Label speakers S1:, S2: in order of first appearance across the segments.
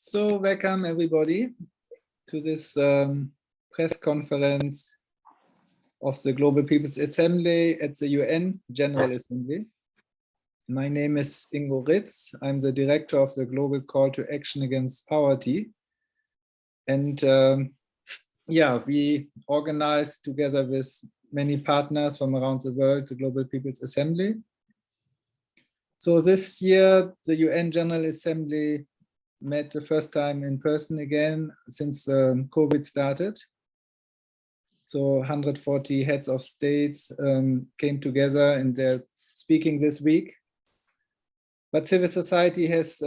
S1: So welcome everybody to this press conference of the Global People's Assembly at the UN General Assembly. My name is Ingo Ritz. I'm the director of the Global Call to Action Against Poverty. And we organized together with many partners from around the world the Global People's Assembly. So this year, the UN General Assembly met the first time in person again since COVID started. So 140 heads of states came together and they're speaking this week. But civil society has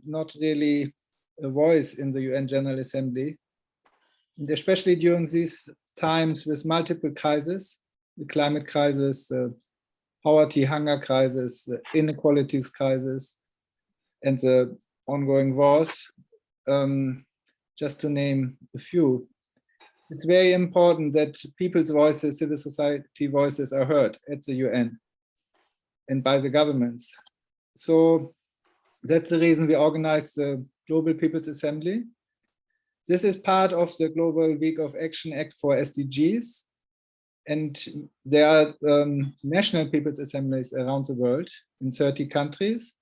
S1: not really a voice in the UN General Assembly. And especially during these times with multiple crises, the climate crisis, poverty, hunger crisis, inequalities crisis, and the ongoing wars, just to name a few. It's very important that people's voices, civil society voices are heard at the UN and by the governments. So that's the reason we organized the Global People's Assembly. This is part of the Global Week of Action Act for SDGs. And there are national people's assemblies around the world in 30 countries.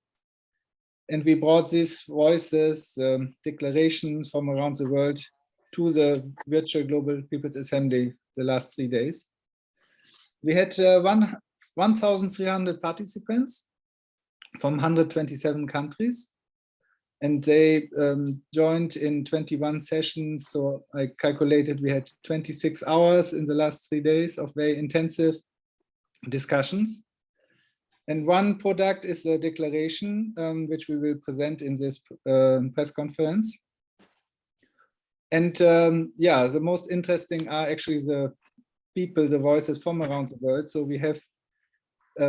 S1: And we brought these voices, declarations from around the world to the virtual Global People's Assembly the last 3 days. We had 1,300 participants from 127 countries. And they joined in 21 sessions. So I calculated we had 26 hours in the last 3 days of very intensive discussions. And one product is a declaration, which we will present in this press conference. And the most interesting are actually the people, the voices from around the world. So we have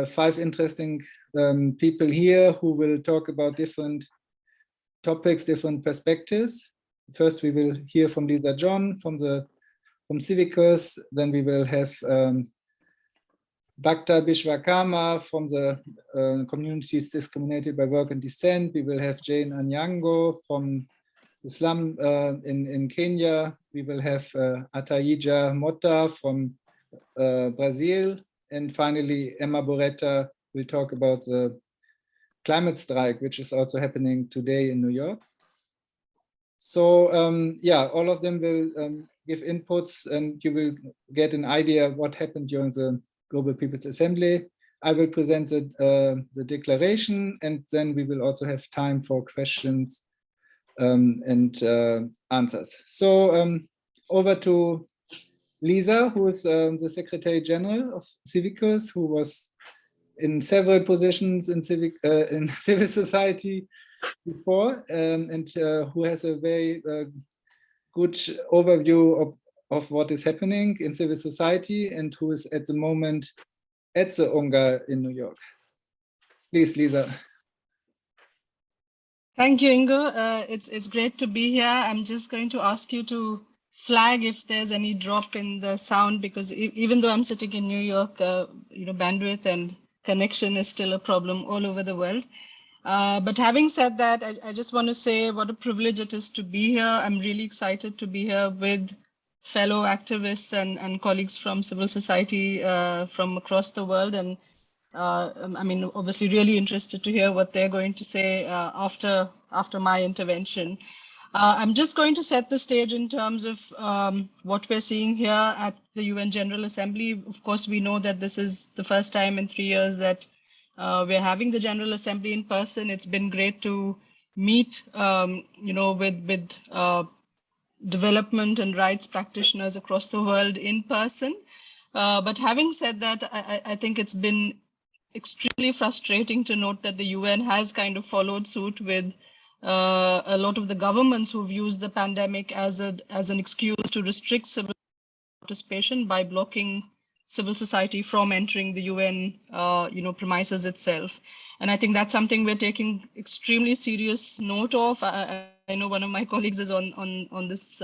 S1: 5 interesting people here who will talk about different topics, different perspectives. First, we will hear from Lysa John from CIVICUS. Then we will have Bhakta Biswakarma from the communities discriminated by work and descent. We will have Jane Anyango from the slum in Kenya. We will have Athayde Motta from Brazil. And finally, Buretta will talk about the climate strike, which is also happening today in New York. So all of them will give inputs and you will get an idea of what happened during the Global People's Assembly. I will present the declaration and then we will also have time for questions and answers. So over to Lysa, who is the Secretary General of CIVICUS, who was in several positions in civil society before, and who has a very good overview of what is happening in civil society and who is at the moment at the UNGA in New York. Please, Lysa.
S2: Thank you, Ingo. It's great to be here. I'm just going to ask you to flag if there's any drop in the sound, because even though I'm sitting in New York, bandwidth and connection is still a problem all over the world. But having said that, I just want to say what a privilege it is to be here. I'm really excited to be here with fellow activists and colleagues from civil society from across the world. And obviously really interested to hear what they're going to say after my intervention. I'm just going to set the stage in terms of what we're seeing here at the UN General Assembly. Of course, we know that this is the first time in 3 years that we're having the General Assembly in person. It's been great to meet, with development and rights practitioners across the world in person. But having said that, I think it's been extremely frustrating to note that the UN has kind of followed suit with a lot of the governments who've used the pandemic as an excuse to restrict civil participation by blocking civil society from entering the UN, premises itself. And I think that's something we're taking extremely serious note of. I know one of my colleagues is on this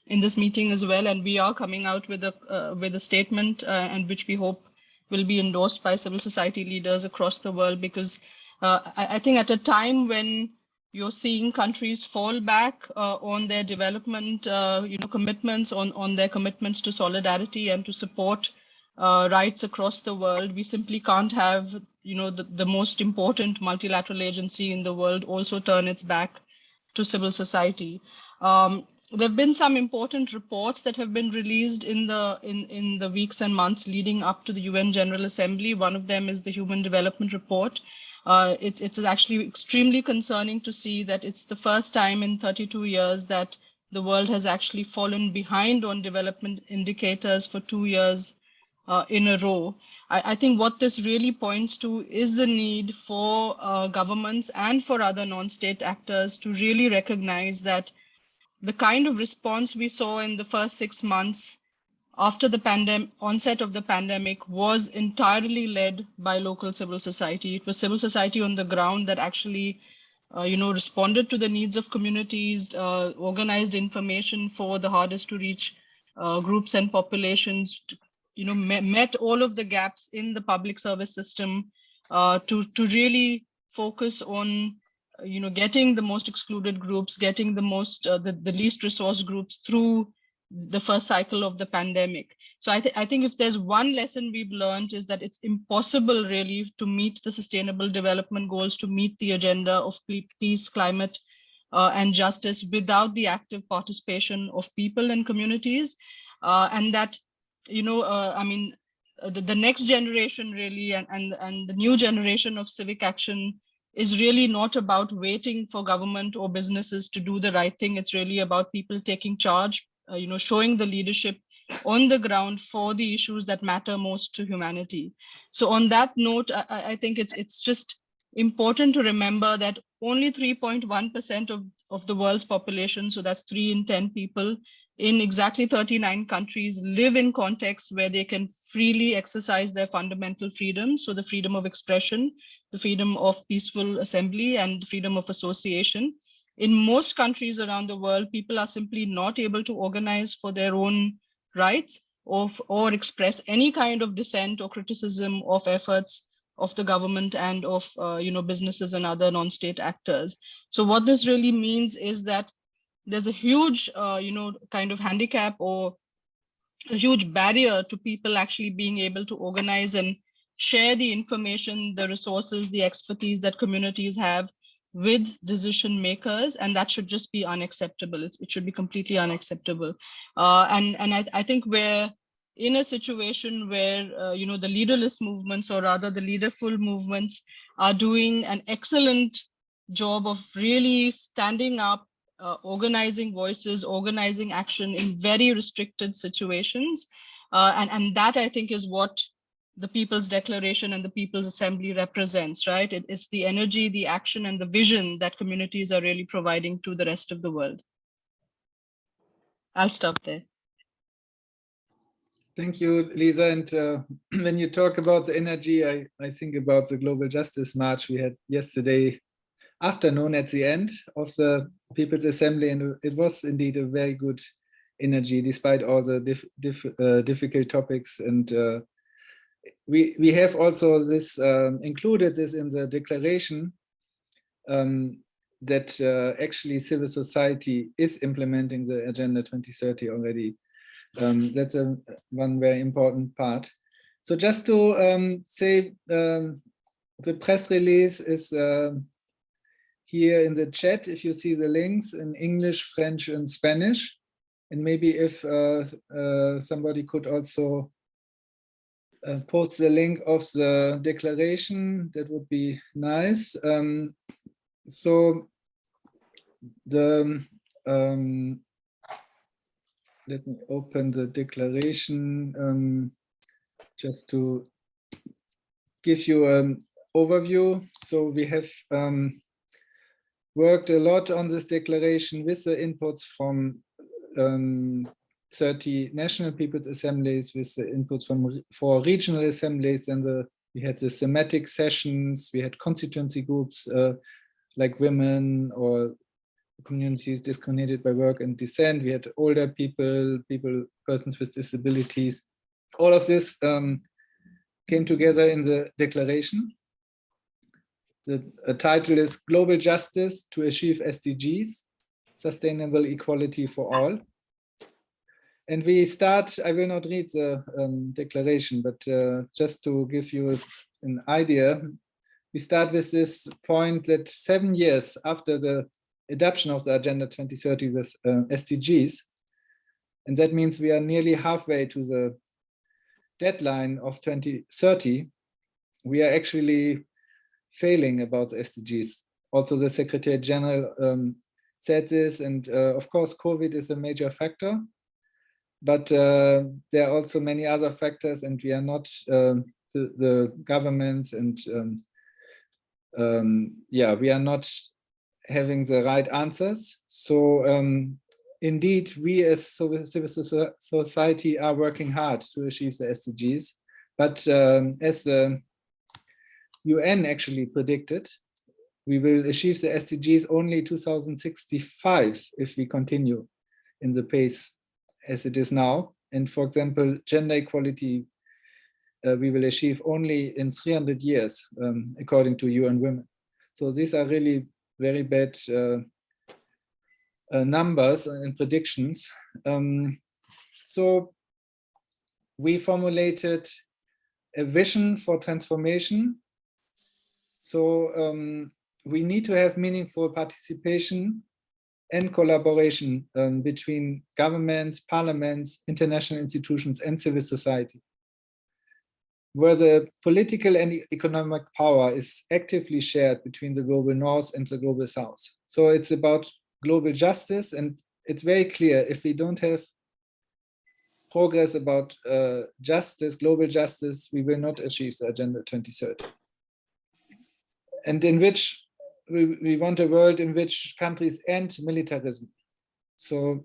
S2: in this meeting as well, and we are coming out with a statement and which we hope will be endorsed by civil society leaders across the world, because I think at a time when you're seeing countries fall back on their development commitments, on their commitments to solidarity and to support rights across the world. We simply can't have the most important multilateral agency in the world also turn its back to civil society. There have been some important reports that have been released in the weeks and months leading up to the UN General Assembly. One of them is the Human Development Report. It's actually extremely concerning to see that it's the first time in 32 years that the world has actually fallen behind on development indicators for 2 years in a row. I think what this really points to is the need for governments and for other non-state actors to really recognize that the kind of response we saw in the first 6 months after the onset of the pandemic was entirely led by local civil society. It was civil society on the ground that actually, responded to the needs of communities, organized information for the hardest to reach groups and populations, met all of the gaps in the public service system to really focus on getting the most excluded groups, getting the least resourced groups through the first cycle of the pandemic. So I think if there's one lesson we've learned is that it's impossible really to meet the sustainable development goals, to meet the agenda of peace, climate, and justice without the active participation of people and communities. And that, the next generation really and the new generation of civic action is really not about waiting for government or businesses to do the right thing. It's really about people taking charge, showing the leadership on the ground for the issues that matter most to humanity. So on that note, I think it's just important to remember that only 3.1% of the world's population, so that's 3 in 10 people in exactly 39 countries, live in contexts where they can freely exercise their fundamental freedoms. So the freedom of expression, the freedom of peaceful assembly, and the freedom of association. In most countries around the world, people are simply not able to organize for their own rights or express any kind of dissent or criticism of efforts of the government and of businesses and other non-state actors. So what this really means is that there's a huge kind of handicap or a huge barrier to people actually being able to organize and share the information, the resources, the expertise that communities have with decision makers, and that should just be unacceptable. It should be completely unacceptable. And I think we're in a situation where the leaderless movements, or rather the leaderful movements, are doing an excellent job of really standing up, organizing voices, organizing action in very restricted situations. And that, I think, is what the People's Declaration and the People's Assembly represents, right? It's the energy, the action, and the vision that communities are really providing to the rest of the world. I'll stop there.
S1: Thank you, Lysa. And when you talk about the energy, I think about the Global Justice March we had yesterday afternoon at the end of the People's Assembly, and it was indeed a very good energy despite all the difficult topics. And we have also this included this in the declaration that actually civil society is implementing the Agenda 2030 already. That's one very important part. So just to say, the press release is here in the chat, if you see the links in English, French, and Spanish. And maybe if somebody could also post the link of the declaration, that would be nice. So the let me open the declaration just to give you an overview. So we have worked a lot on this declaration with the inputs from 30 national people's assemblies, with the inputs from 4 regional assemblies, and we had the thematic sessions, we had constituency groups like women or communities discriminated by work and descent, we had older people, persons with disabilities. All of this came together in the declaration. The title is Global Justice to Achieve SDGs, Sustainable Equality for All. And we start, I will not read the declaration, but just to give you an idea, we start with this point that 7 years after the adoption of the Agenda 2030, this SDGs, and that means we are nearly halfway to the deadline of 2030, we are actually failing about the SDGs. Also, the Secretary General said this, and of course, COVID is a major factor, but there are also many other factors, and we are not, the governments and yeah, we are not having the right answers. So indeed, we as civil society are working hard to achieve the SDGs, but as the UN actually predicted, we will achieve the SDGs only 2065 if we continue in the pace as it is now. And for example, gender equality, we will achieve only in 300 years, according to UN Women. So these are really very bad numbers and predictions. So we formulated a vision for transformation. So we need to have meaningful participation and collaboration between governments, parliaments, international institutions, and civil society, where the political and economic power is actively shared between the global north and the global south. So it's about global justice, and it's very clear if we don't have progress about justice, global justice, we will not achieve the Agenda 2030. And in which we want a world in which countries end militarism. So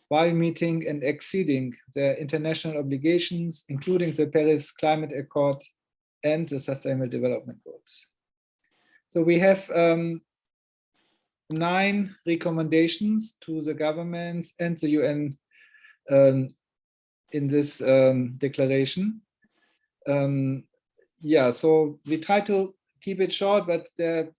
S1: while meeting and exceeding their international obligations, including the Paris Climate Accord and the Sustainable Development Goals. So we have 9 recommendations to the governments and the UN in this declaration. Yeah, so we try to keep it short, but there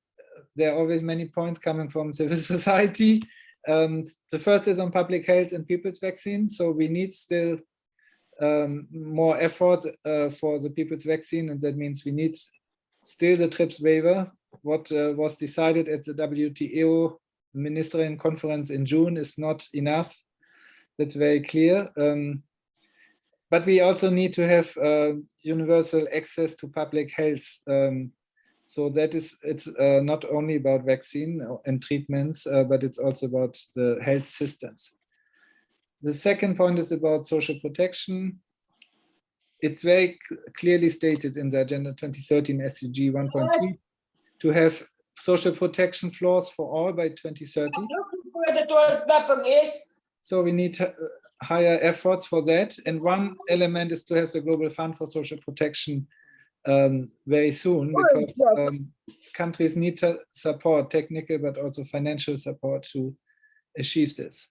S1: are always many points coming from civil society. The first is on public health and people's vaccine. So we need still more effort for the people's vaccine, and that means we need still the TRIPS waiver. What was decided at the WTO Ministerial Conference in June is not enough. That's very clear. But we also need to have universal access to public health. So that is, it's not only about vaccine and treatments, but it's also about the health systems. The second point is about social protection. It's very clearly stated in the Agenda 2030 SDG 1.3 to have social protection floors for all by 2030. So we need higher efforts for that. And one element is to have the Global Fund for Social Protection very soon, because countries need to support, technical but also financial support to achieve this.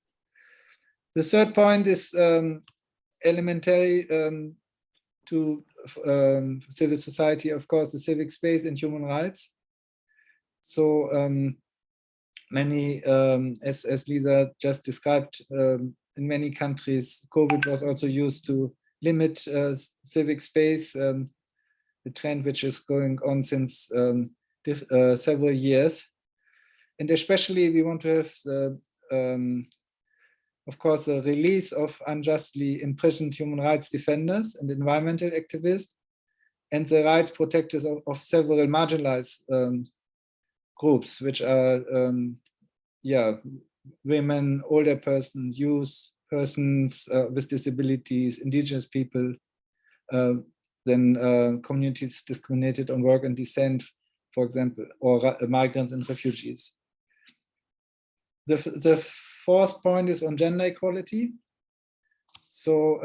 S1: The third point is elementary to civil society, of course, the civic space and human rights. So many, as Lysa just described, in many countries, COVID was also used to limit civic space, a trend which is going on since several years. And especially we want to have the, of course, the release of unjustly imprisoned human rights defenders and environmental activists, and the rights protectors of several marginalized groups, which are, yeah, women, older persons, youth, persons with disabilities, indigenous people, then communities discriminated on work and descent, for example, or migrants and refugees. The fourth point is on gender equality. So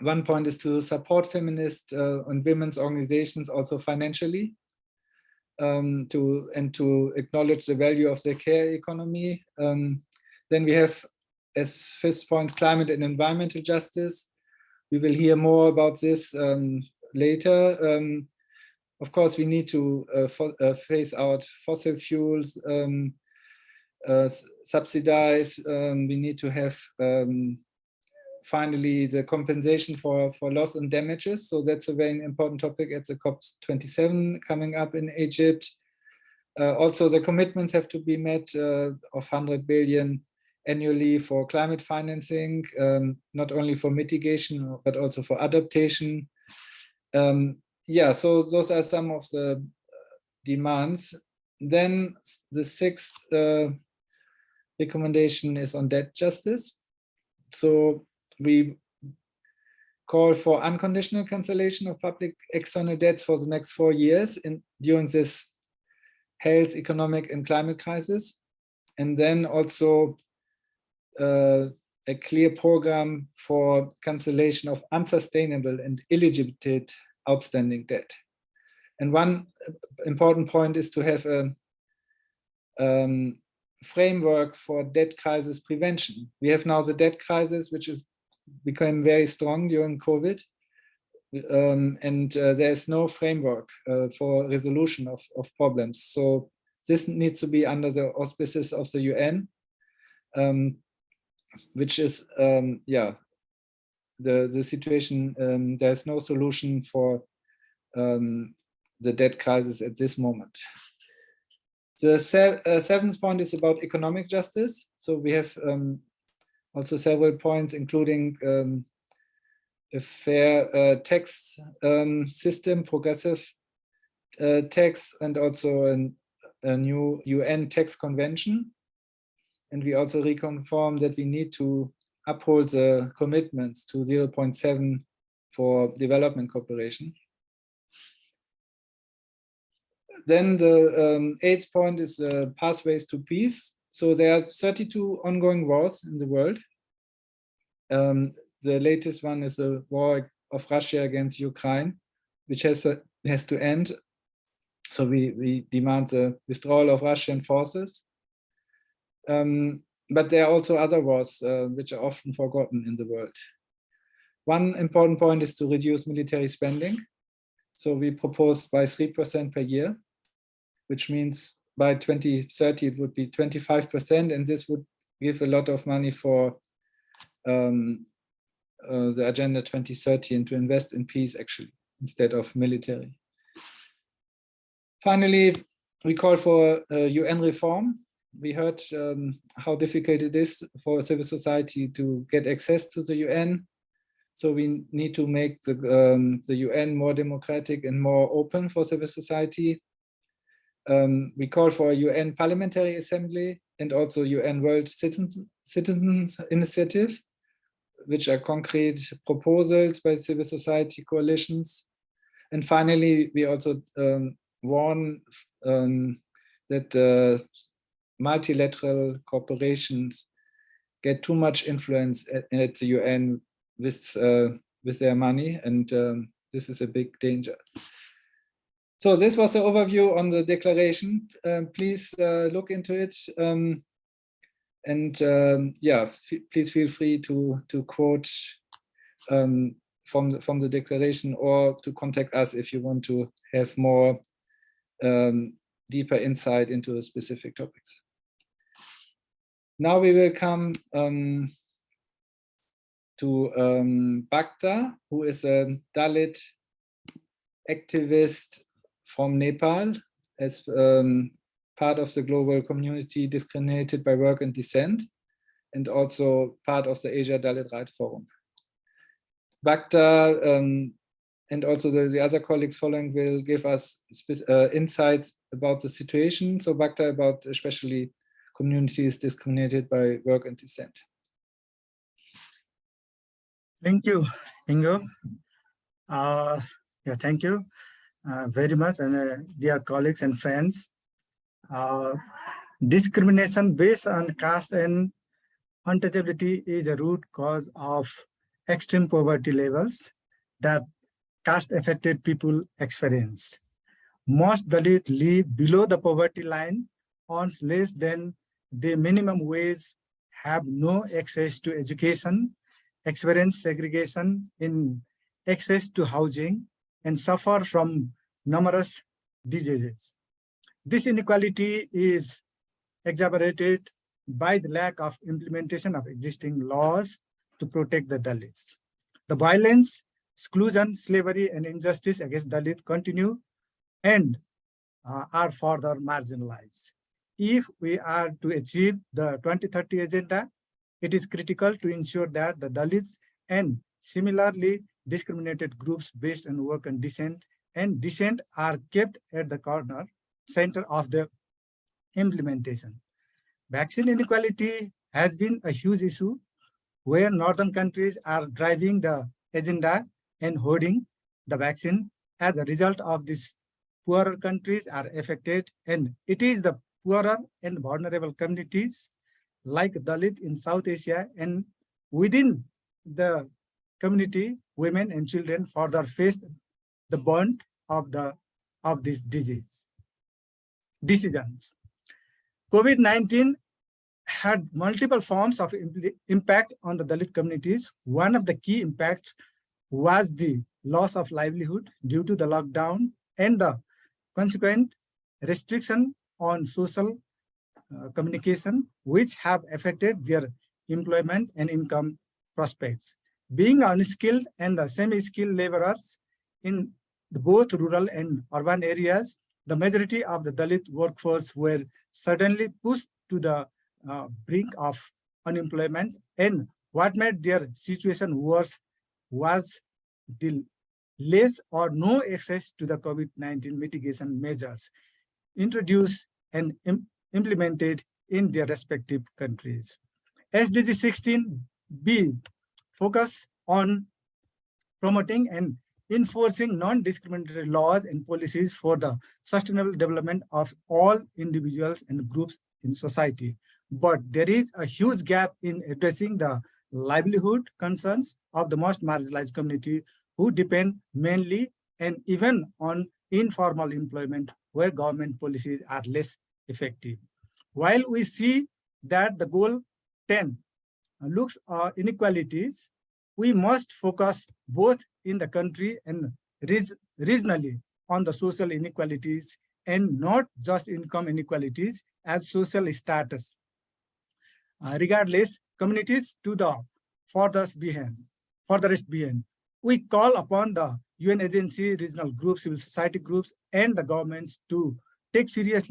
S1: one point is to support feminist and women's organizations also financially, to acknowledge the value of the care economy. Then we have, as fifth point, climate and environmental justice. We will hear more about this later. of course, we need to phase out fossil fuels, subsidize. We need to have finally the compensation for loss and damages. So that's a very important topic at the COP27 coming up in Egypt. Also, the commitments have to be met of 100 billion annually for climate financing, not only for mitigation, but also for adaptation. Yeah, so those are some of the demands. Then the sixth recommendation is on debt justice. So we call for unconditional cancellation of public external debts for the next 4 years during this health, economic, and climate crisis. And then also a clear program for cancellation of unsustainable and illegitimate outstanding debt. And one important point is to have a framework for debt crisis prevention. We have now the debt crisis, which is became very strong during COVID. And there's no framework for resolution of problems. So this needs to be under the auspices of the UN, which is, yeah, the situation, there's no solution for the debt crisis at this moment. The seventh point is about economic justice. So we have also several points, including a fair tax system, progressive tax, and also a new UN tax convention. And we also reconfirm that we need to uphold the commitments to 0.7 for development cooperation. Then the eighth point is pathways to peace. So there are 32 ongoing wars in the world. The latest one is the war of Russia against Ukraine, which has to end. So we demand the withdrawal of Russian forces. But there are also other wars which are often forgotten in the world. One important point is to reduce military spending. So we propose by 3% per year, which means by 2030 it would be 25%, and this would give a lot of money for the Agenda 2030 and to invest in peace actually, instead of military. Finally, we call for UN reform. We heard how difficult it is for civil society to get access to the UN. So we need to make the UN more democratic and more open for civil society. We call for a UN Parliamentary Assembly and also UN World Citizens Initiative, which are concrete proposals by civil society coalitions. And finally, we also warn that multilateral corporations get too much influence at the UN with their money, and this is a big danger. So this was the overview on the declaration. Please look into it, and yeah, please feel free to quote from the declaration, or to contact us if you want to have more deeper insight into specific topics. Now we will come to Bhakta, who is a Dalit activist from Nepal, as part of the global community discriminated by work and descent, and also part of the Asia Dalit Right Forum. Bhakta and also the other colleagues following will give us insights about the situation. So Bhakta about especially communities discriminated by work and descent.
S3: Thank you, Ingo. Yeah, thank you very much, and dear colleagues and friends. Discrimination based on caste and untouchability is a root cause of extreme poverty levels that caste-affected people experienced. Most Dalits live below the poverty line, earn less than the minimum wage, have no access to education, experience segregation in access to housing, and suffer from numerous diseases. This inequality is exacerbated by the lack of implementation of existing laws to protect the Dalits. The violence, exclusion, slavery, and injustice against Dalits continue and are further marginalized. If we are to achieve the 2030 agenda, it is critical to ensure that the Dalits and similarly discriminated groups based on work and descent are kept at the center of the implementation. Vaccine inequality has been a huge issue where northern countries are driving the agenda and hoarding the vaccine. As a result of this, poorer countries are affected, and it is the poorer and vulnerable communities like Dalit in South Asia and within the community, women and children further face the burden of this disease. Decisions. COVID-19 had multiple forms of impact on the Dalit communities. One of the key impacts was the loss of livelihood due to the lockdown and the consequent restriction on social communication, which have affected their employment and income prospects. Being unskilled and the semi-skilled laborers in both rural and urban areas, the majority of the Dalit workforce were suddenly pushed to the brink of unemployment, and what made their situation worse was the less or no access to the COVID-19 mitigation measures introduced and implemented in their respective countries. SDG 16B focus on promoting and enforcing non-discriminatory laws and policies for the sustainable development of all individuals and groups in society. But there is a huge gap in addressing the livelihood concerns of the most marginalized community who depend mainly and even on informal employment where government policies are less effective. While we see that the goal 10 looks at inequalities, we must focus both in the country and regionally on the social inequalities and not just income inequalities as social status. Regardless, communities to the furthest behind. We call upon the UN agency, regional groups, civil society groups, and the governments to take serious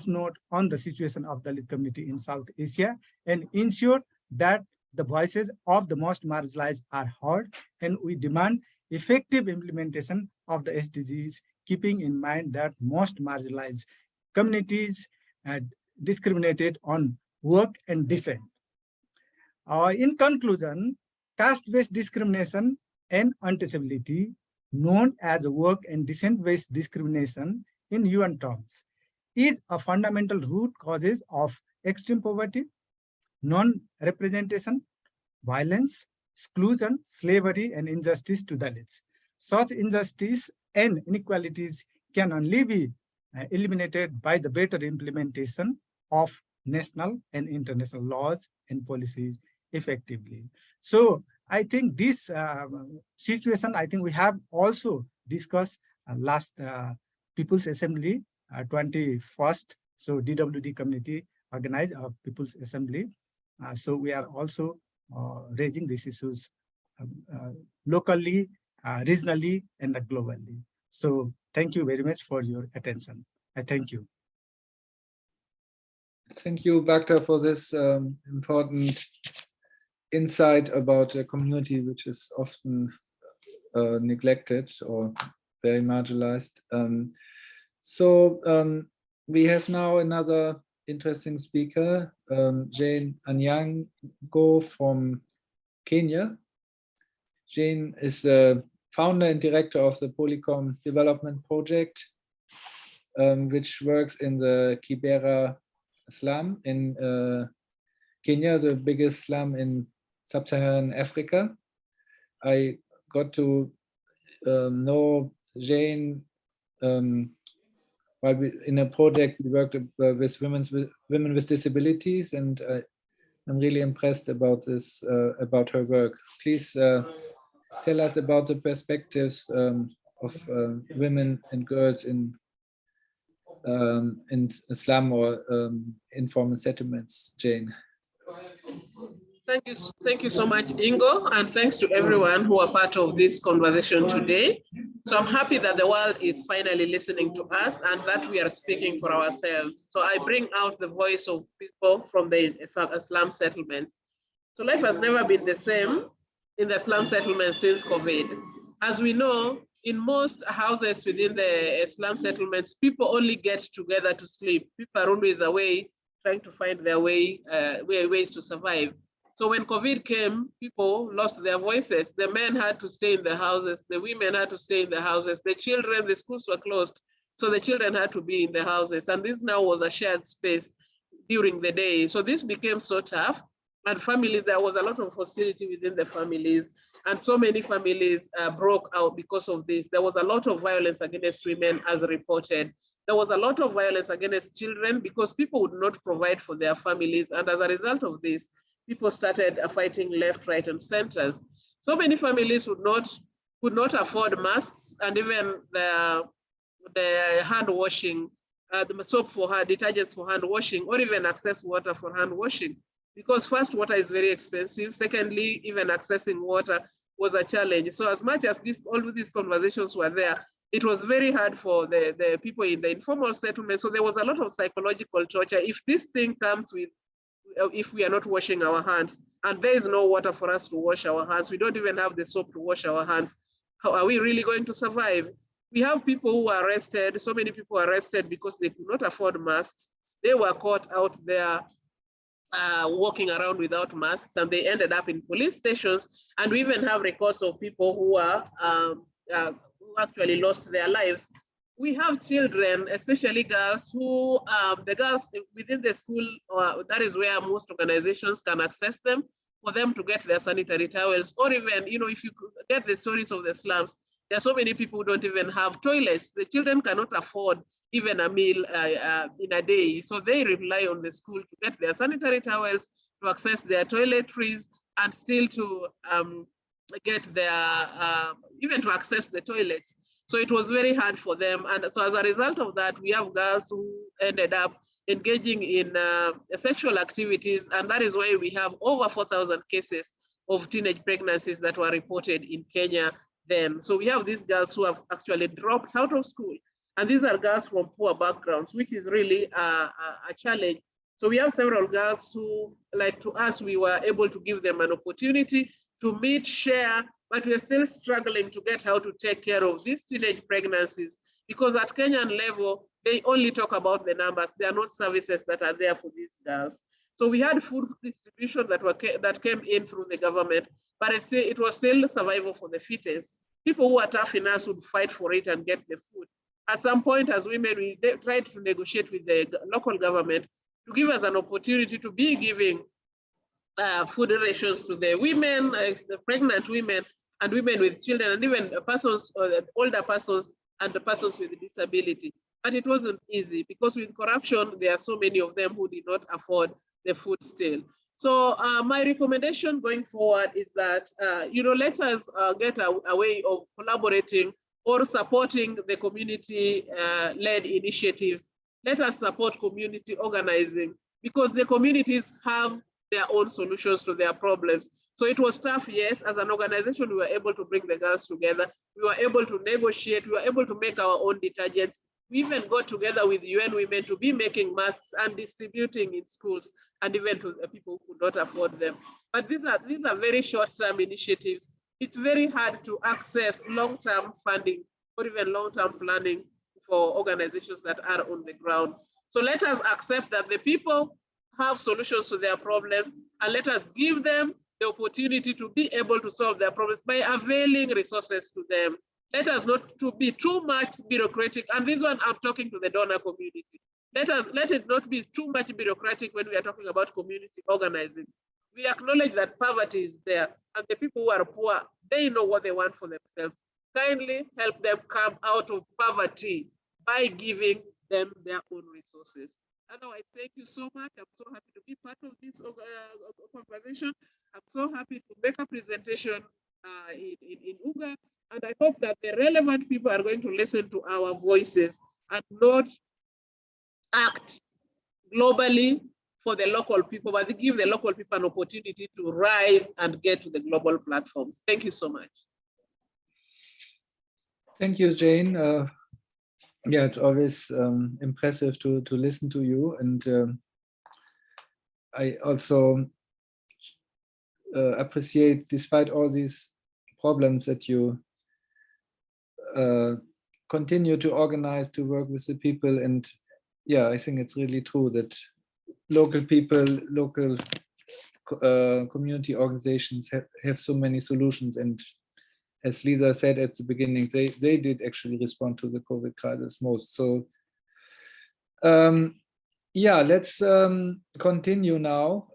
S3: note on the situation of the Dalit community in South Asia and ensure that the voices of the most marginalized are heard, and we demand effective implementation of the SDGs, keeping in mind that most marginalized communities are discriminated on work and descent. In conclusion, caste-based discrimination and untouchability, known as work and descent-based discrimination in UN terms, is a fundamental root causes of extreme poverty, non-representation, violence, exclusion, slavery, and injustice to Dalits. Such injustice and inequalities can only be eliminated by the better implementation of national and international laws and policies effectively. So I think this situation, I think we have also discussed last People's Assembly 21st. So DWD community organized a People's Assembly. So we are also raising these issues locally, regionally, and globally. So thank you very much for your attention. I thank you.
S1: Thank you, Bhakta, for this important insight about a community which is often neglected or very marginalized. We have now another interesting speaker, Jane Anyango from Kenya. Jane is the founder and director of the Polycom Development Project, which works in the Kibera slum in Kenya, the biggest slum in sub-Saharan Africa. I got to know Jane while in a project we worked with women with disabilities, and I'm really impressed about this, about her work. Please tell us about the perspectives of women and girls in slum or informal settlements, Jane.
S4: Thank you so much, Ingo, and thanks to everyone who are part of this conversation today. So I'm happy that the world is finally listening to us and that we are speaking for ourselves. So I bring out the voice of people from the slum settlements. So life has never been the same in the slum settlements since COVID. As we know, in most houses within the slum settlements, people only get together to sleep. People are always away trying to find their ways to survive. So when COVID came, people lost their voices. The men had to stay in the houses. The women had to stay in the houses. The children, the schools were closed. So the children had to be in the houses. And this now was a shared space during the day. So this became so tough. And families, there was a lot of hostility within the families. And so many families broke out because of this. There was a lot of violence against women as reported. There was a lot of violence against children because people would not provide for their families. And as a result of this, people started fighting left, right, and centers. So many families could not afford masks, and even the hand washing, the soap for hand, detergents for hand washing, or even access water for hand washing. Because first, water is very expensive. Secondly, even accessing water was a challenge. So as much as all of these conversations were there, it was very hard for the people in the informal settlement. So there was a lot of psychological torture. If this thing comes with, if we are not washing our hands, and there is no water for us to wash our hands, we don't even have the soap to wash our hands, how are we really going to survive? We have people who were arrested, so many people were arrested because they could not afford masks. They were caught out there walking around without masks, and they ended up in police stations. And we even have records of people who who actually lost their lives. We have children, especially girls, who the girls within the school, that is where most organizations can access them, for them to get their sanitary towels, or even, if you get the stories of the slums, there are so many people who don't even have toilets. The children cannot afford even a meal in a day. So they rely on the school to get their sanitary towels, to access their toiletries, and still to get their, even to access the toilets. So it was very hard for them. And so as a result of that, we have girls who ended up engaging in sexual activities. And that is why we have over 4,000 cases of teenage pregnancies that were reported in Kenya then. So we have these girls who have actually dropped out of school. And these are girls from poor backgrounds, which is really a challenge. So we have several girls who, like to us, we were able to give them an opportunity to meet, share, but we're still struggling to get how to take care of these teenage pregnancies, because at Kenyan level, they only talk about the numbers. There are no services that are there for these girls. So we had food distribution that came in through the government, but it was still survival for the fittest. People who are tough enough would fight for it and get the food. At some point, as women, we tried to negotiate with the local government to give us an opportunity to be giving food rations to the women, the pregnant women, and women with children, and even persons, older persons, and the persons with disability. But it wasn't easy, because with corruption, there are so many of them who did not afford the food still. So my recommendation going forward is that, let us get a way of collaborating or supporting the community-led initiatives. Let us support community organizing, because the communities have their own solutions to their problems. So it was tough, yes. As an organization, we were able to bring the girls together. We were able to negotiate. We were able to make our own detergents. We even got together with UN Women to be making masks and distributing in schools, and even to the people who could not afford them. But these are very short-term initiatives. It's very hard to access long-term funding or even long-term planning for organizations that are on the ground. So let us accept that the people have solutions to their problems, and let us give them the opportunity to be able to solve their problems by availing resources to them. Let us not to be too much bureaucratic. And this one, I'm talking to the donor community. Let it not be too much bureaucratic when we are talking about community organizing. We acknowledge that poverty is there, and the people who are poor, they know what they want for themselves. Kindly help them come out of poverty by giving them their own resources. Otherwise, thank you so much. I'm so happy to be part of this conversation. I'm so happy to make a presentation in UGA. And I hope that the relevant people are going to listen to our voices and not act globally for the local people, but give the local people an opportunity to rise and get to the global platforms. Thank you so much.
S1: Thank you, Jane. Yeah, it's always impressive to listen to you. And I also appreciate, despite all these problems, that you continue to organize, to work with the people. And yeah, I think it's really true that local people, local community organizations have so many solutions. And as Lysa said at the beginning, they did actually respond to the COVID crisis most. So yeah, let's continue now.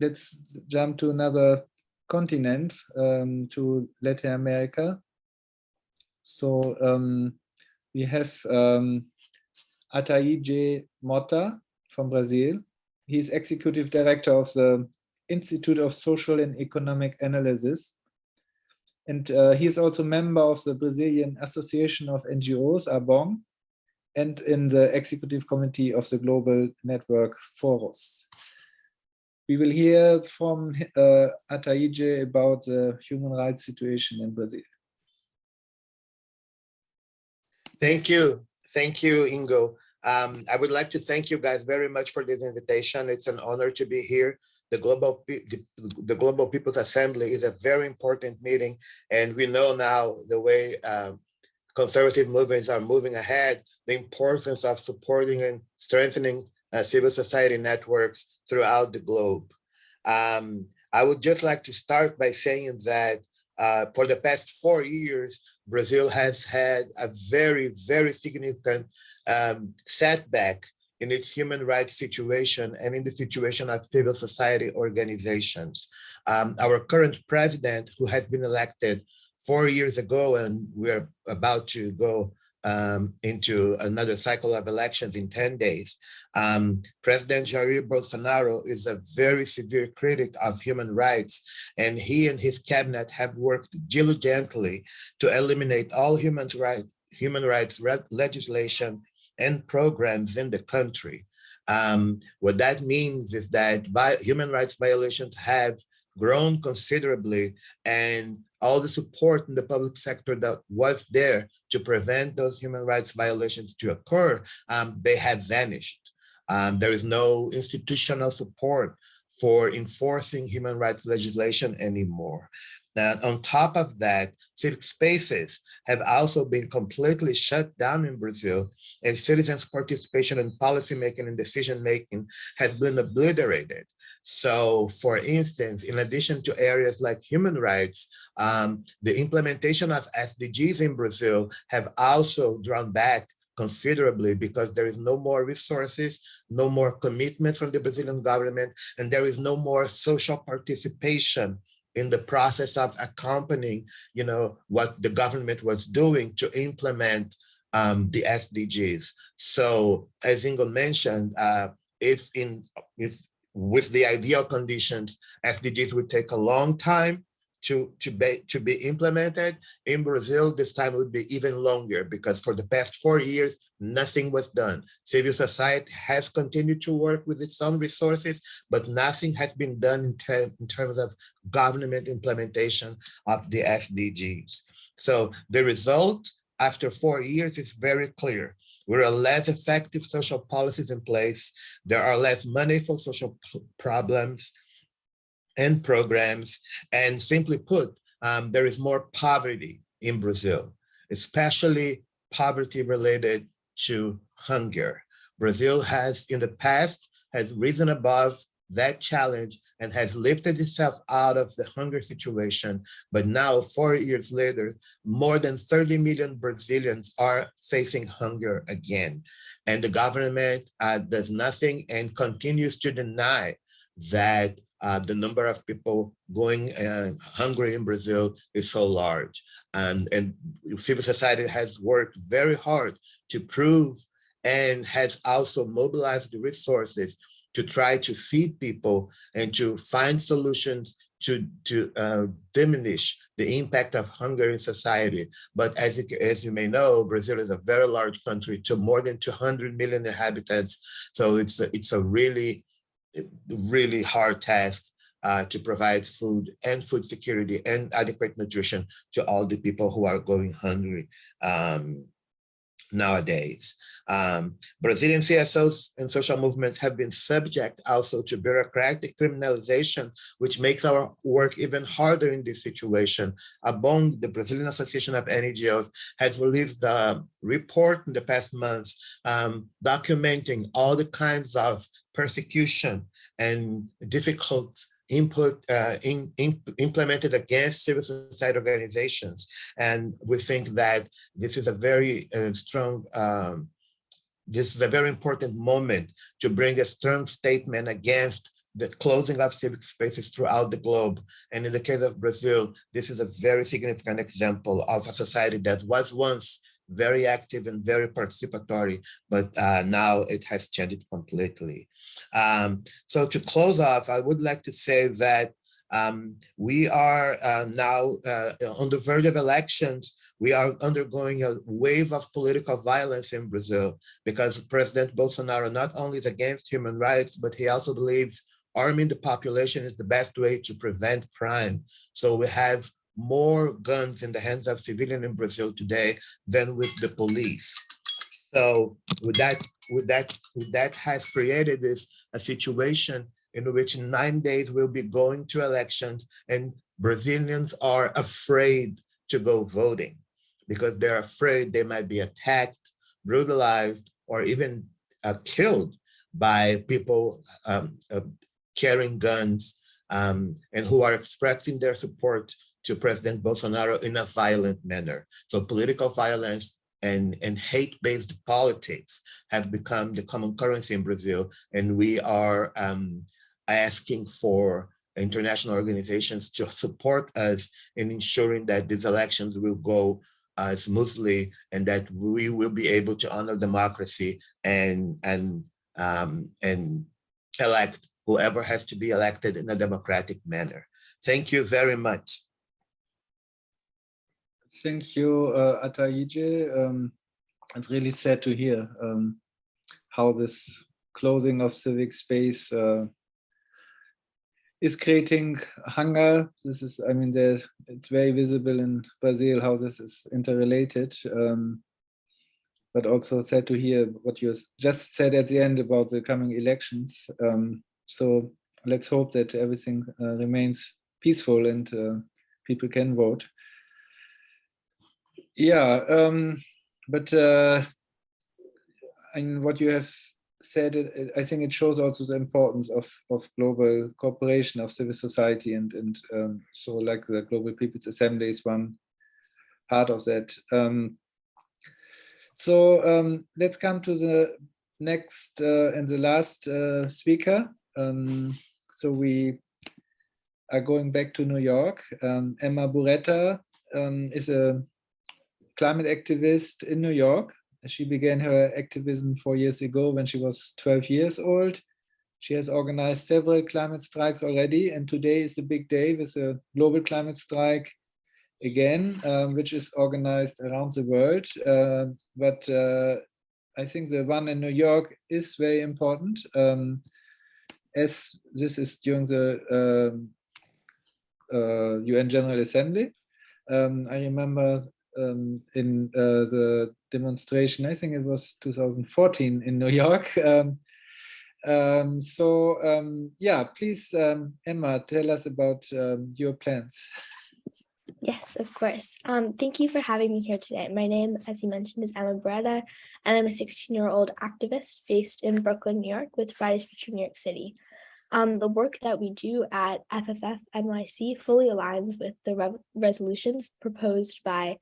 S1: Let's jump to another continent, to Latin America. So we have Athayde Motta from Brazil. He's executive director of the Institute of Social and Economic Analysis. And he's also member of the Brazilian Association of NGOs, ABON, and in the executive committee of the Global Network Forus. We will hear from Athayde about the human rights situation in Brazil.
S5: Thank you, Ingo. I would like to thank you guys very much for this invitation. It's an honor to be here. The Global People's Assembly is a very important meeting, and we know now the way conservative movements are moving ahead, the importance of supporting and strengthening civil society networks throughout the globe. I would just like to start by saying that for the past 4 years, Brazil has had a very, very significant setback in its human rights situation and in the situation of civil society organizations. Our current president, who has been elected 4 years ago, and we're about to go into another cycle of elections in 10 days. President Jair Bolsonaro is a very severe critic of human rights, and he and his cabinet have worked diligently to eliminate all human rights legislation and programs in the country. What that means is that human rights violations have grown considerably, and all the support in the public sector that was there to prevent those human rights violations to occur, they have vanished. There is no institutional support for enforcing human rights legislation anymore. On top of that, civic spaces have also been completely shut down in Brazil, and citizens' participation in policymaking and decision-making has been obliterated. So, for instance, in addition to areas like human rights, the implementation of SDGs in Brazil have also drawn back considerably because there is no more resources, no more commitment from the Brazilian government, and there is no more social participation in the process of accompanying, what the government was doing to implement the SDGs. So, as Ingo mentioned, if with the ideal conditions, SDGs would take a long time to be implemented. In Brazil, this time would be even longer because for the past 4 years, nothing was done. Civil society has continued to work with its own resources, but nothing has been done in terms of government implementation of the SDGs. So the result after 4 years is very clear. There are less effective social policies in place. There are less money for social problems and programs. And simply put, there is more poverty in Brazil, especially poverty related to hunger. Brazil has, in the past, has risen above that challenge and has lifted itself out of the hunger situation. But now, 4 years later, more than 30 million Brazilians are facing hunger again. And the government does nothing and continues to deny that the number of people going hungry in Brazil is so large. And civil society has worked very hard to prove and has also mobilized the resources to try to feed people and to find solutions to diminish the impact of hunger in society. But as you may know, Brazil is a very large country to more than 200 million inhabitants. So it's a really hard task to provide food and food security and adequate nutrition to all the people who are going hungry nowadays. Brazilian CSOs and social movements have been subject also to bureaucratic criminalization, which makes our work even harder in this situation. Among the Brazilian Association of NGOs has released a report in the past months documenting all the kinds of persecution and difficult input implemented against civil society organizations. And we think that this is a very strong, this is a very important moment to bring a strong statement against the closing of civic spaces throughout the globe. And in the case of Brazil, this is a very significant example of a society that was once very active and very participatory, but now it has changed completely. So to close off, I would like to say that we are now on the verge of elections. We are undergoing a wave of political violence in Brazil because President Bolsonaro not only is against human rights, but he also believes arming the population is the best way to prevent crime. So we have more guns in the hands of civilians in Brazil today than with the police. So with that has created a situation in which 9 days we'll be going to elections and Brazilians are afraid to go voting because they're afraid they might be attacked, brutalized, or even killed by people carrying guns and who are expressing their support to President Bolsonaro in a violent manner. So political violence and hate-based politics have become the common currency in Brazil, and we are asking for international organizations to support us in ensuring that these elections will go smoothly and that we will be able to honor democracy and elect whoever has to be elected in a democratic manner. Thank you very much.
S1: Thank you, Athayde. It's really sad to hear how this closing of civic space is creating hunger. This is, I mean, it's very visible in Brazil how this is interrelated. But also sad to hear what you just said at the end about the coming elections. So let's hope that everything remains peaceful and people can vote. Yeah, but and what you have said, I think it shows also the importance of global cooperation of civil society, and so like the Global People's Assembly is one part of that. So let's come to the next and the last speaker. So we are going back to New York. Emma Buretta is a climate activist in New York. She began her activism 4 years ago when she was 12 years old. She has organized several climate strikes already, and today is a big day with a global climate strike again, which is organized around the world. But I think the one in New York is very important, as this is during the UN General Assembly. I remember in the demonstration, I think it was 2014 in New York. Yeah, please, Emma, tell us about your plans.
S6: Yes, of course. Thank you for having me here today. My name, as you mentioned, is Emma Buretta, and I'm a 16-year-old activist based in Brooklyn, New York, with Fridays for True New York City. The work that we do at FFF NYC fully aligns with the resolutions proposed by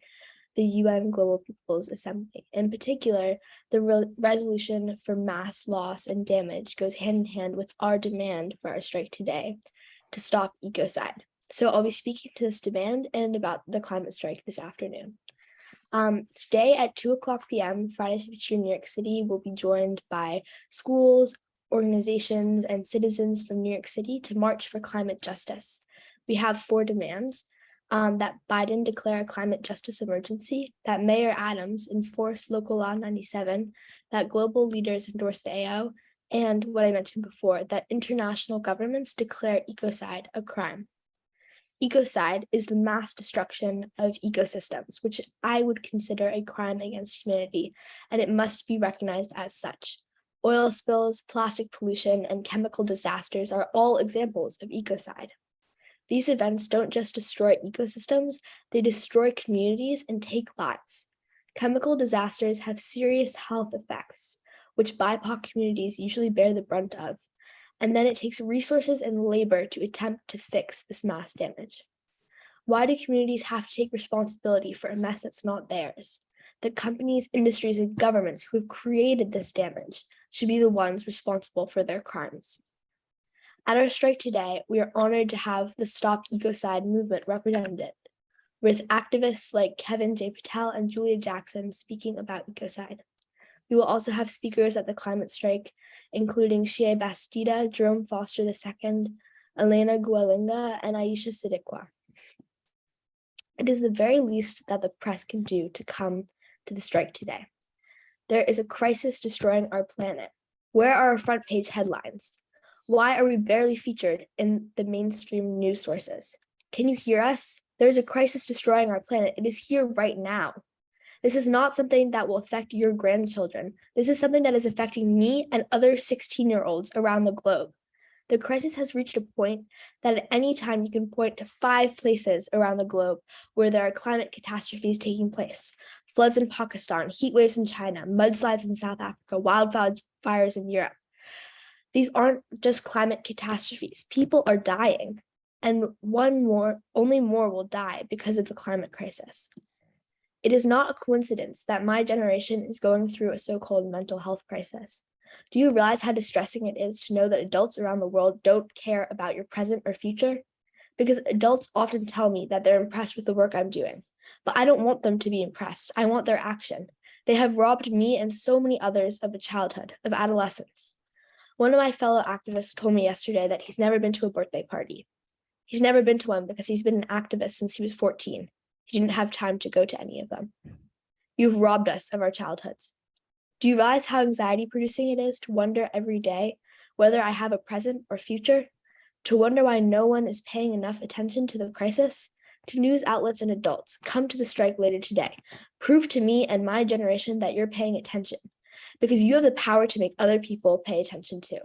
S6: the UN Global People's Assembly. In particular, the resolution for mass loss and damage goes hand in hand with our demand for our strike today to stop ecocide. So I'll be speaking to this demand and about the climate strike this afternoon. Today at 2:00 p.m., Fridays for True New York City will be joined by schools, organizations, and citizens from New York City to march for climate justice. we have 4 demands: that Biden declare a climate justice emergency, that Mayor Adams enforce Local Law 97, that global leaders endorse the AO, and what I mentioned before, that international governments declare ecocide a crime. Ecocide is the mass destruction of ecosystems, which I would consider a crime against humanity, and it must be recognized as such. Oil spills, plastic pollution, and chemical disasters are all examples of ecocide. These events don't just destroy ecosystems, they destroy communities and take lives. Chemical disasters have serious health effects, which BIPOC communities usually bear the brunt of. And then it takes resources and labor to attempt to fix this mass damage. Why do communities have to take responsibility for a mess that's not theirs? The companies, industries, and governments who have created this damage should be the ones responsible for their crimes. At our strike today, we are honored to have the Stop Ecocide movement represented, with activists like Kevin J. Patel and Julia Jackson speaking about ecocide. We will also have speakers at the climate strike, including Shea Bastida, Jerome Foster II, Elena Gualinga, and Aisha Sidikwa. It is the very least that the press can do to come to the strike today. There is a crisis destroying our planet. Where are our front page headlines? Why are we barely featured in the mainstream news sources? Can you hear us? There is a crisis destroying our planet. It is here right now. This is not something that will affect your grandchildren. This is something that is affecting me and other 16-year-olds around the globe. The crisis has reached a point that at any time you can point to 5 places around the globe where there are climate catastrophes taking place. Floods in Pakistan, heat waves in China, mudslides in South Africa, wildfires in Europe. These aren't just climate catastrophes. People are dying, and only more will die because of the climate crisis. It is not a coincidence that my generation is going through a so-called mental health crisis. Do you realize how distressing it is to know that adults around the world don't care about your present or future? Because adults often tell me that they're impressed with the work I'm doing, but I don't want them to be impressed. I want their action. They have robbed me and so many others of the childhood, of adolescence. One of my fellow activists told me yesterday that he's never been to a birthday party. He's never been to one because he's been an activist since he was 14. He didn't have time to go to any of them. You've robbed us of our childhoods. Do you realize how anxiety-producing it is to wonder every day whether I have a present or future? To wonder why no one is paying enough attention to the crisis? To news outlets and adults, come to the strike later today. Prove to me and my generation that you're paying attention, because you have the power to make other people pay attention too.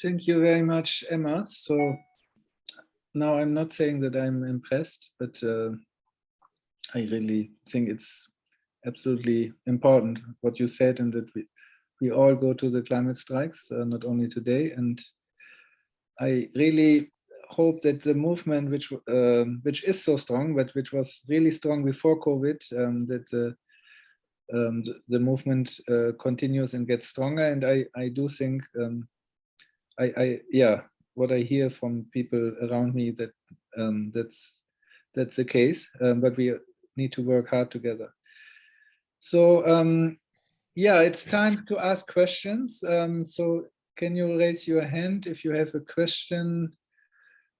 S1: Thank you very much, Emma. So now I'm not saying that I'm impressed, but I really think it's absolutely important what you said, and that we all go to the climate strikes, not only today. And I really hope that the movement, which is so strong, but which was really strong before COVID, that the movement continues and gets stronger. And I do think, what I hear from people around me, that that's the case. But we need to work hard together. So it's time to ask questions. So can you raise your hand if you have a question?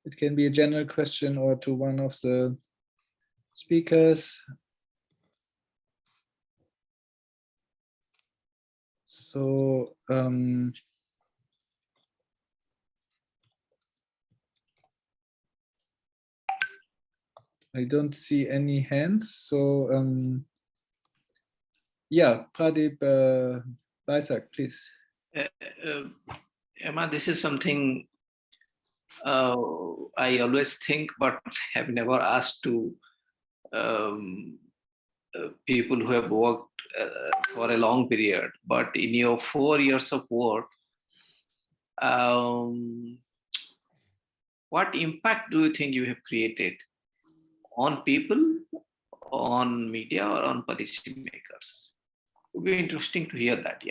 S1: It can be a general question or to one of the speakers. So I don't see any hands. So Pradeep Lysa, please.
S7: Emma, this is something I always think, but have never asked to people who have worked for a long period. But in your 4 years of work, what impact do you think you have created on people, on media, or on policymakers? It would be interesting to hear that,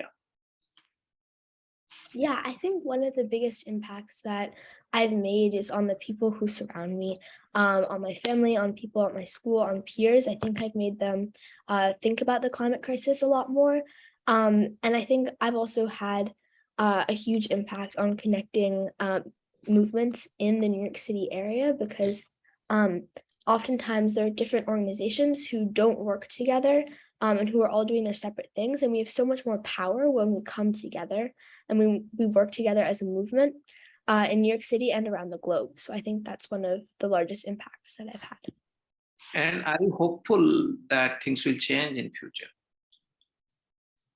S6: Yeah, I think one of the biggest impacts that I've made is on the people who surround me, on my family, on people at my school, on peers. I think I've made them think about the climate crisis a lot more. And I think I've also had a huge impact on connecting movements in the New York City area, because oftentimes there are different organizations who don't work together and who are all doing their separate things. And we have so much more power when we come together and we work together as a movement in New York City and around the globe. So I think that's one of the largest impacts that I've had.
S7: And are you hopeful that things will change in future?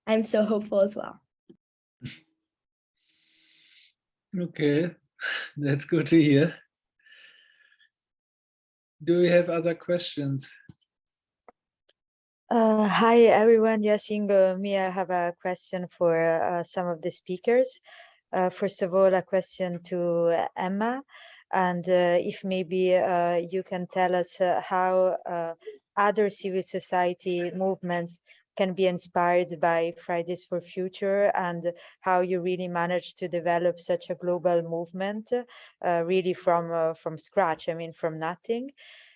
S6: I'm so hopeful as well.
S1: Okay, that's good to hear. Do we have other questions?
S8: Hi, everyone. Yes, Ingo, me, I have a question for some of the speakers. First of all, a question to Emma, and if maybe you can tell us how other civil society movements can be inspired by Fridays for Future, and how you really managed to develop such a global movement, really from scratch, I mean, from nothing.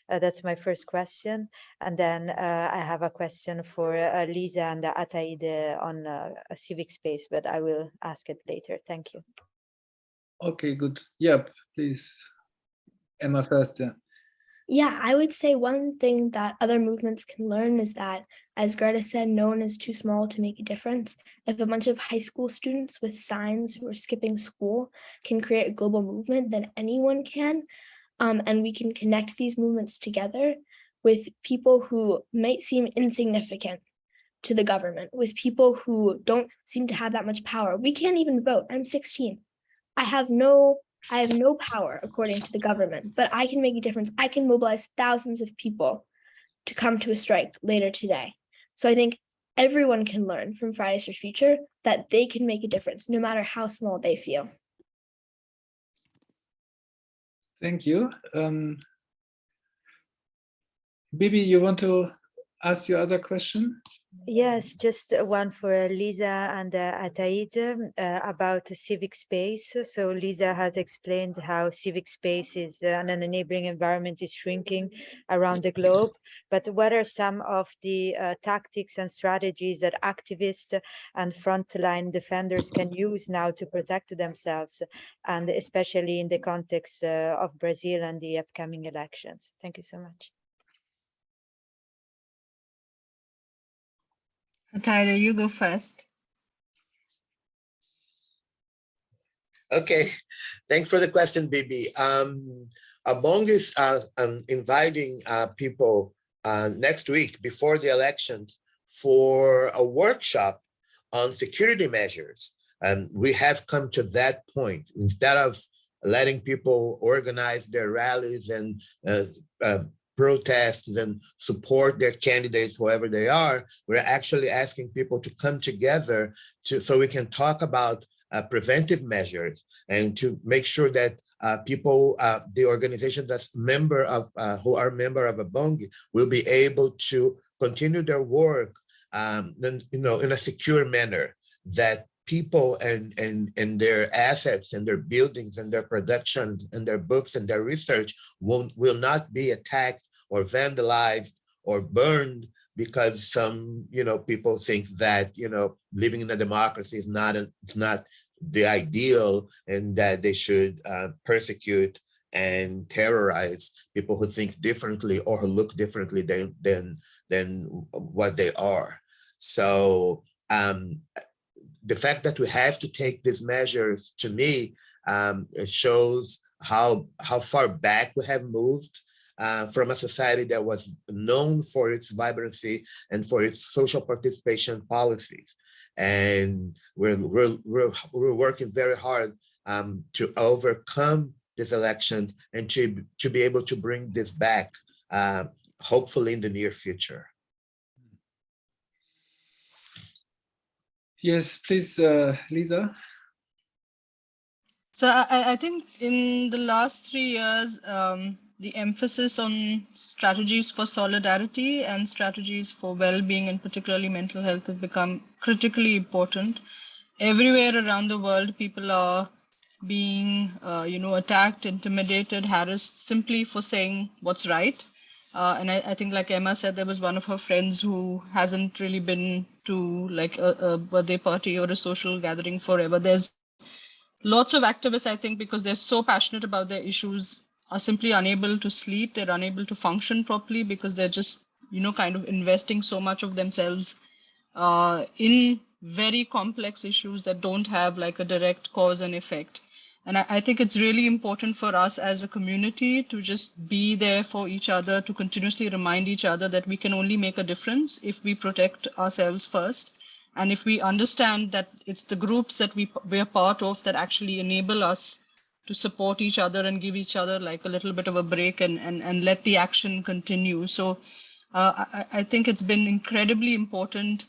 S8: That's my first question. And then I have a question for Lysa and Athayde on a civic space, but I will ask it later. Thank you.
S1: Okay, good. Yep, please. Emma first, yeah.
S6: Yeah, I would say one thing that other movements can learn is that, as Greta said, no one is too small to make a difference. If a bunch of high school students with signs who are skipping school can create a global movement, then anyone can. And we can connect these movements together with people who might seem insignificant to the government, with people who don't seem to have that much power. We can't even vote. I'm 16. I have no power according to the government, but I can make a difference. I can mobilize thousands of people to come to a strike later today. So I think everyone can learn from Fridays for Future that they can make a difference, no matter how small they feel.
S1: Thank you. Bibi, you want to ask your other question?
S8: Yes, just one for Lysa and Athayde about civic space. So Lysa has explained how civic space is and an enabling environment is shrinking around the globe. But what are some of the tactics and strategies that activists and frontline defenders can use now to protect themselves, and especially in the context of Brazil and the upcoming elections? Thank you so much.
S2: Athayde, you go first.
S5: Okay, thanks for the question, Bibi. Abong is inviting people next week before the elections for a workshop on security measures. And we have come to that point. Instead of letting people organize their rallies and protests and support their candidates, whoever they are, we're actually asking people to come together so we can talk about preventive measures and to make sure that people, the organization that's member of, who are member of Abong will be able to continue their work then, in a secure manner, that people and their assets and their buildings and their production and their books and their research will not be attacked or vandalized or burned because some people think that living in a democracy is not the ideal, and that they should persecute and terrorize people who think differently or who look differently than what they are. So the fact that we have to take these measures, to me, it shows how far back we have moved from a society that was known for its vibrancy and for its social participation policies. And we're working very hard to overcome these elections and to be able to bring this back, hopefully in the near future.
S1: Yes, please, Lysa.
S2: So I think in the last 3 years, the emphasis on strategies for solidarity and strategies for well-being and particularly mental health have become critically important. Everywhere around the world, people are being, attacked, intimidated, harassed simply for saying what's right. And I think, like Emma said, there was one of her friends who hasn't really been to like a birthday party or a social gathering forever. There's lots of activists, I think, because they're so passionate about their issues, are simply unable to sleep. They're unable to function properly because they're just, kind of investing so much of themselves in very complex issues that don't have like a direct cause and effect. And I think it's really important for us as a community to just be there for each other, to continuously remind each other that we can only make a difference if we protect ourselves first. And if we understand that it's the groups that we're part of that actually enable us to support each other and give each other like a little bit of a break and let the action continue. So I think it's been incredibly important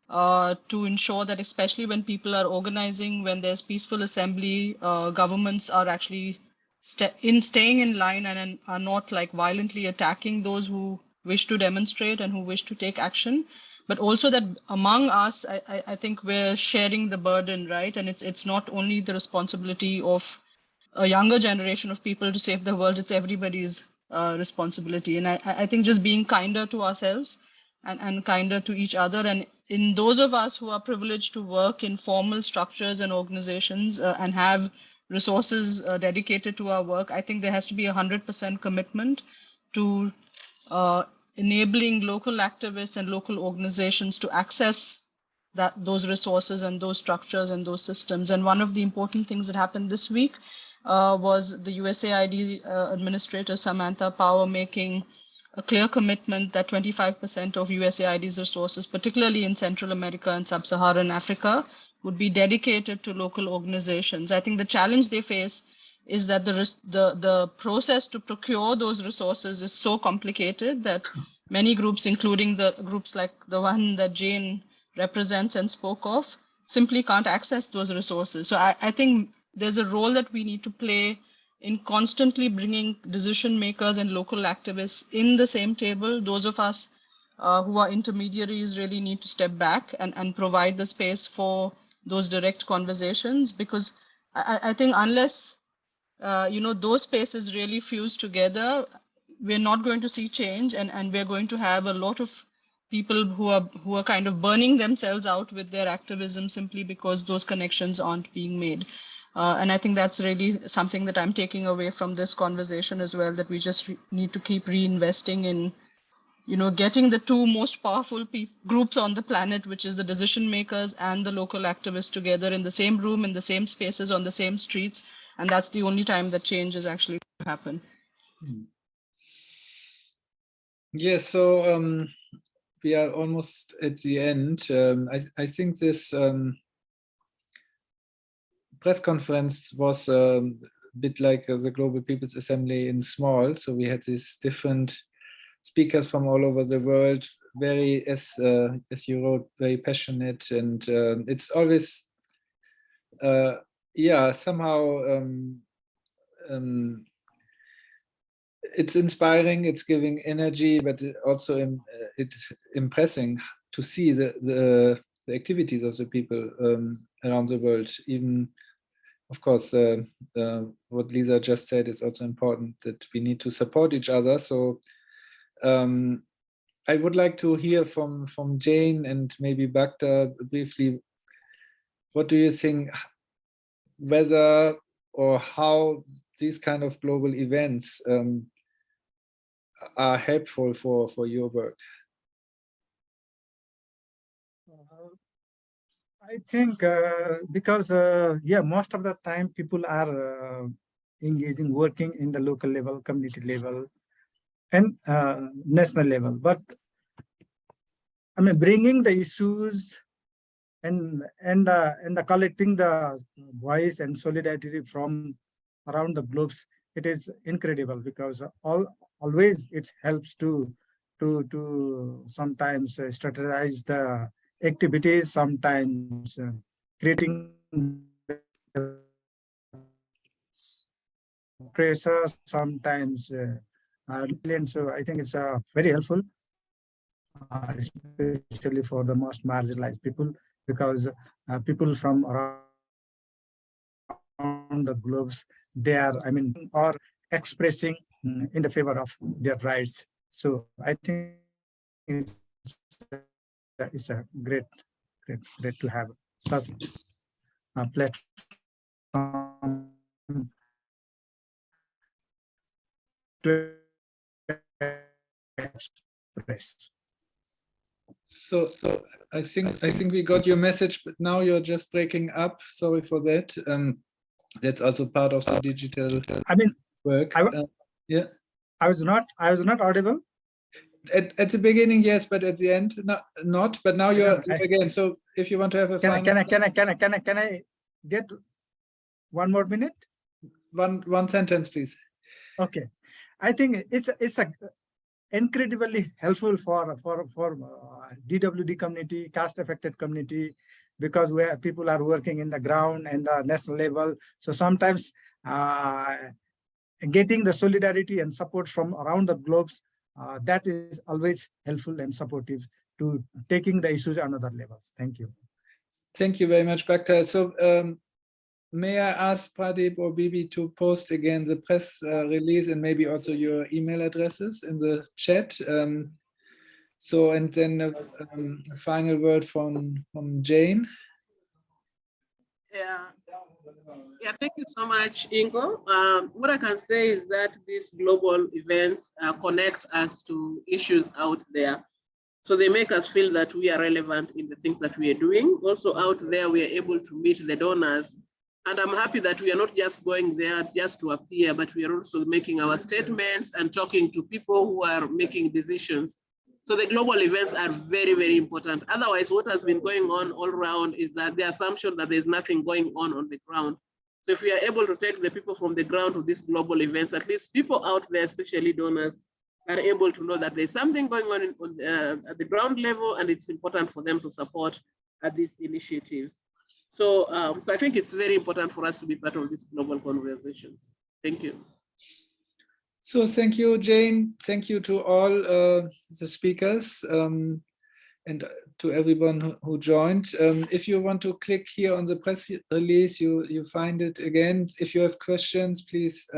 S2: to ensure that, especially when people are organizing, when there's peaceful assembly, governments are actually staying in line and are not like violently attacking those who wish to demonstrate and who wish to take action. But also that among us, I think we're sharing the burden, right? And it's not only the responsibility of a younger generation of people to save the world, it's everybody's responsibility. And I think just being kinder to ourselves and kinder to each other. And in those of us who are privileged to work in formal structures and organizations and have resources dedicated to our work, I think there has to be 100% commitment to enabling local activists and local organizations to access those resources and those structures and those systems. And one of the important things that happened this week was the USAID Administrator Samantha Power making a clear commitment that 25% of USAID's resources, particularly in Central America and Sub-Saharan Africa, would be dedicated to local organizations. I think the challenge they face is that the process to procure those resources is so complicated that many groups, including the groups like the one that Jane represents and spoke of, simply can't access those resources. So I think there's a role that we need to play in constantly bringing decision makers and local activists in the same table. Those of us who are intermediaries really need to step back and provide the space for those direct conversations, because I think unless those spaces really fuse together, we're not going to see change, and we're going to have a lot of people who are kind of burning themselves out with their activism simply because those connections aren't being made. And I think that's really something that I'm taking away from this conversation as well, that we just need to keep reinvesting in, getting the two most powerful groups on the planet, which is the decision makers and the local activists, together in the same room, in the same spaces, on the same streets. And that's the only time that change is actually going to happen.
S1: Yes, so we are almost at the end. I think this press conference was a bit like the Global People's Assembly in small. So we had these different speakers from all over the world, very, as you wrote, very passionate, and it's always, somehow it's inspiring, it's giving energy, but also it's impressing to see the activities of the people around the world. Even, of course, what Lysa just said is also important, that we need to support each other. So I would like to hear from Jane and maybe Bhakta briefly. What do you think, whether or how these kind of global events are helpful for your work?
S3: I think because most of the time people are engaging, working in the local level, community level, and national level. But I mean, bringing the issues and collecting the voice and solidarity from around the globes, it is incredible, because always it helps to sometimes strategize the activities, sometimes creating pressure, sometimes so I think it's very helpful, especially for the most marginalized people, because people from around the globes, they are, are expressing in the favor of their rights. So I think it's a great to have such a platform to express.
S1: So I think we got your message, but now you're just breaking up. Sorry for that. That's also part of the digital
S3: I mean,
S1: work. Yeah.
S3: I was not audible.
S1: At the beginning, yes, but at the end, not. But now you're
S3: I-
S1: again. So if you want to have a final,
S3: Can I get 1 more minute?
S1: one sentence, please.
S3: Okay, I think it's a incredibly helpful for DWD community, caste affected community, because where people are working in the ground and the national level. So sometimes getting the solidarity and support from around the globes, that is always helpful and supportive to taking the issues another levels. Thank you.
S1: Thank you very much, Bhakta. So may I ask Pradeep or Bibi to post again the press release and maybe also your email addresses in the chat? So, and then a final word from Jane.
S4: Yeah, thank you so much, Ingo. What I can say is that these global events connect us to issues out there. So they make us feel that we are relevant in the things that we are doing. Also out there, we are able to meet the donors. And I'm happy that we are not just going there just to appear, but we are also making our statements and talking to people who are making decisions. So the global events are very, very important. Otherwise, what has been going on all around is that the assumption that there's nothing going on the ground. So if we are able to take the people from the ground to these global events, at least people out there, especially donors, are able to know that there's something going on at the ground level, and it's important for them to support these initiatives. So, so I think it's very important for us to be part of these global conversations. Thank you.
S1: So thank you, Jane. Thank you to all the speakers and to everyone who joined. If you want to click here on the press release, you find it again. If you have questions, please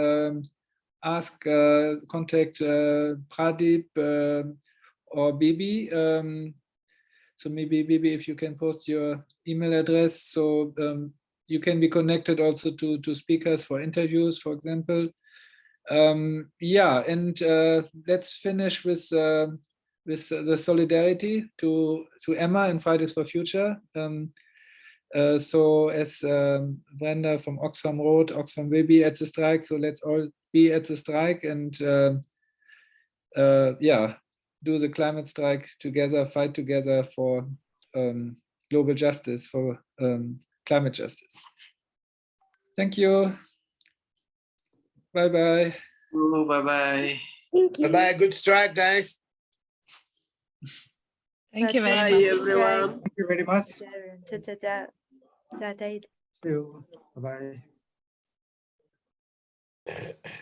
S1: ask, contact Pradeep or Bibi. So maybe Bibi, if you can post your email address, so you can be connected also to speakers for interviews, for example. Yeah, and let's finish with the solidarity to Emma and Fridays for Future. So as Brenda from Oxfam wrote, Oxfam will be at the strike, so let's all be at the strike and yeah, do the climate strike together, fight together for global justice, for climate justice. Thank you. Bye-bye.
S7: Bye-bye.
S6: Thank you.
S5: Bye-bye. Good strike, guys.
S2: Thank you very
S4: Bye,
S2: much.
S4: everyone.
S3: Thank you very much.
S8: Ciao, ciao, ciao. Ciao, Athayde.
S3: See you. Bye-bye.